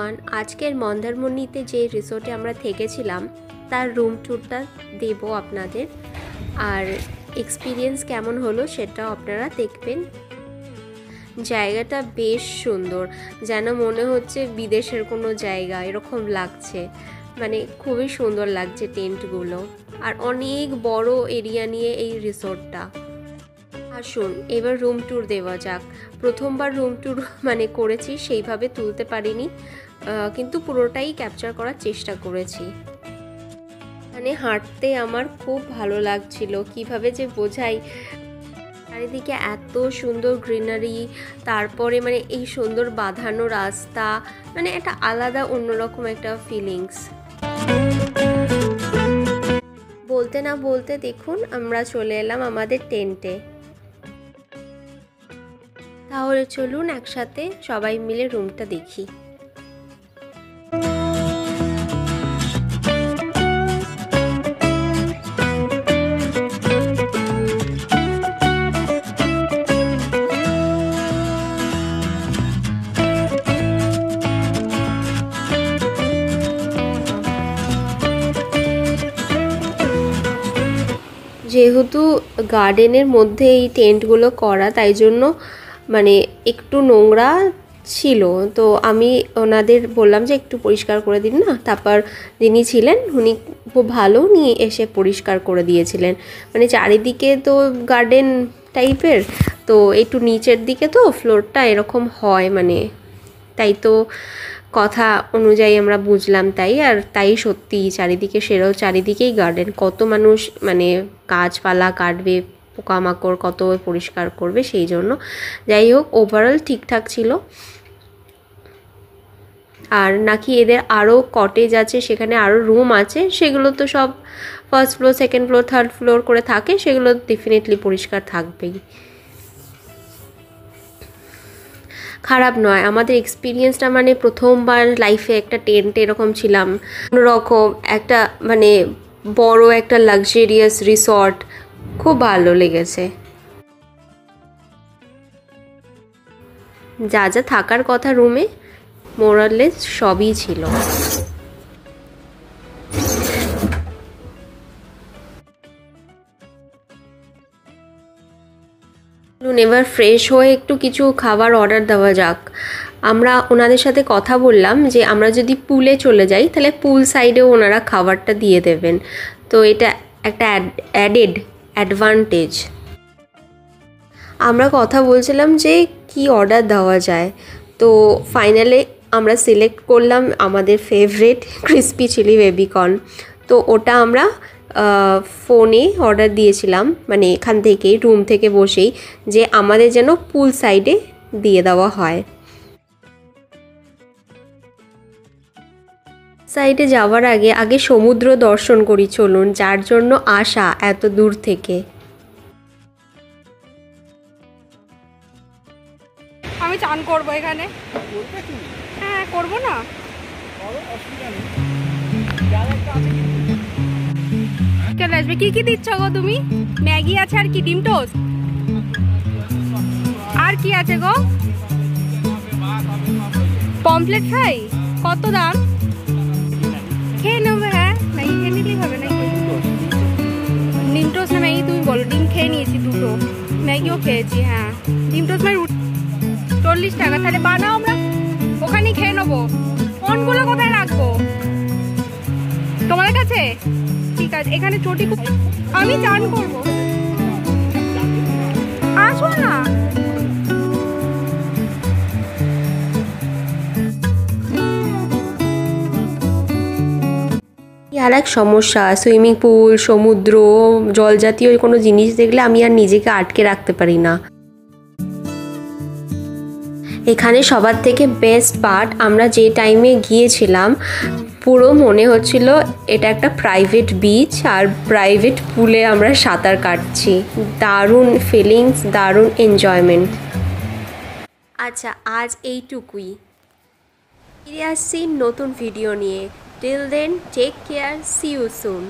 Everyone, আজকের মন্দারমণিতে যে রিসোর্টে আমরা থেকেছিলাম তার রুম ট্যুরটা দেব আপনাদের, আর এক্সপিরিয়েন্স কেমন হলো সেটাও আপনারা দেখবেন। জায়গাটা বেশ সুন্দর, যেন মনে হচ্ছে বিদেশের কোনো জায়গা এরকম লাগছে। মানে খুবই সুন্দর লাগছে টেন্টগুলো, আর অনেক বড় এরিয়া নিয়ে এই রিসোর্টটা। আসুন এবার রুম ট্যুর দেওয়া যাক। প্রথমবার রুম ট্যুর করেছি, সেইভাবে তুলতে পারিনি, কিন্তু পুরোটাই ক্যাপচার করার চেষ্টা করেছি। হাঁটতে আমার খুব ভালো লাগছিল, কিভাবে যে বোঝাই। চারিদিকে এত সুন্দর গ্রিনারি, তারপরে এই সুন্দর বাঁধানো রাস্তা, একটা আলাদা অন্যরকম একটা ফিলিংস। বলতে না বলতে দেখুন আমরা চলে এলাম আমাদের টেন্টে। তাহলে চলুন একসাথে সবাই মিলে রুমটা দেখি। যেহেতু গার্ডেনের মধ্যে এই টেন্টগুলো করা, তাই জন্য একটু নোংরা ছিল, তো আমি ওনাদের বললাম যে একটু পরিষ্কার করে দিন না। তারপর যিনি ছিলেন উনি খুব ভালো নিয়ে এসে পরিষ্কার করে দিয়েছিলেন। চারিদিকে তো গার্ডেন টাইপের, তো একটু নিচের দিকে তো ফ্লোরটা এরকম হয়, তাই তো কথা অনুযায়ী আমরা বুঝলাম, তাই সত্যি চারিদিকে চারিদিকেই গার্ডেন। কত মানুষ গাছপালা কাটবে, পোকামাকড় কত পরিষ্কার করবে, সেই জন্য। যাই হোক, ওভারঅল ঠিকঠাক ছিল। আর নাকি এদের আরও কটেজ আছে, সেখানে আরও রুম আছে, সেগুলো তো সব first floor, second floor, third floor করে থাকে, সেগুলো ডেফিনেটলি পরিষ্কার থাকবেই। খারাপ নয়, আমাদের এক্সপিরিয়েন্সটা প্রথমবার লাইফে একটা টেন্ট এরকম ছিলাম, অন্যরকম একটা বড় একটা লাক্সারিয়াস রিসর্ট, খুব ভালো লেগেছে। যা যা থাকার কথা রুমে মোরাললেস সবই ছিল। এবার ফ্রেশ হয়ে একটু কিছু খাবার অর্ডার দেওয়া যাক। আমরা ওনাদের সাথে কথা বললাম যে আমরা যদি পুলে চলে যাই তাহলে পুল সাইডেও ওনারা খাবারটা দিয়ে দেবেন, তো এটা একটা অ্যাডেড অ্যাডভান্টেজ। আমরা কথা বলছিলাম যে কি অর্ডার দেওয়া যায়, তো ফাইনালে আমরা সিলেক্ট করলাম আমাদের ফেভারিট ক্রিসপি চিলি বেবিকর্ন। তো ওটা আমরা ফোনে অর্ডার দিয়েছিলাম, এখান থেকেই রুম থেকে বসেই, যে আমাদের যেন পুল সাইডে দিয়ে দেওয়া হয়। সাইডে যাওয়ার আগে সমুদ্র দর্শন করি চলুন, যার জন্য আসা এত দূর থেকে। আমি চান করবো এখানে। হ্যাঁ করবো না, চলে আসবে। কি কি দিচ্ছ গো তুমি? ম্যাগি আছে, আর কি ডিম টোস্ট, আর কি আছে গো? পমফ্লেট ফ্রাই, কত দাম? খেয়ে নেবো। হ্যাঁ ম্যাগি খেয়ে নিলেই হবে নাকি? ডিম টোস্ট না ম্যাগি? তুমি বলো। ডিম খেয়ে নিয়েছি দুটো, ম্যাগিও খেয়েছি। হ্যাঁ ডিম টোস্ট 40 টাকা। তাহলে বানাও, আমরা ওখানেই খেয়ে নেবো। ফোনগুলো কোথায় রাখবো? তোমার কাছে? ঠিক আছে, এখানে চটি। আমি চান করবো, আসো না। আর এক সমস্যা, সুইমিং পুল, সমুদ্র, জল জাতীয় কোনো জিনিস দেখলে আমি আর নিজেকে আটকে রাখতে পারি না। এখানে সবার থেকে বেস্ট পার্ট, আমরা যে টাইমে গিয়েছিলাম পুরো মনে হচ্ছিল এটা একটা প্রাইভেট বিচ, আর প্রাইভেট পুলে আমরা সাঁতার কাটছি। দারুণ ফিলিংস, দারুণ এনজয়মেন্ট। আচ্ছা, আজ এইটুকুই। ফিরে আসছি নতুন ভিডিও নিয়ে। Till then, take care, see you soon.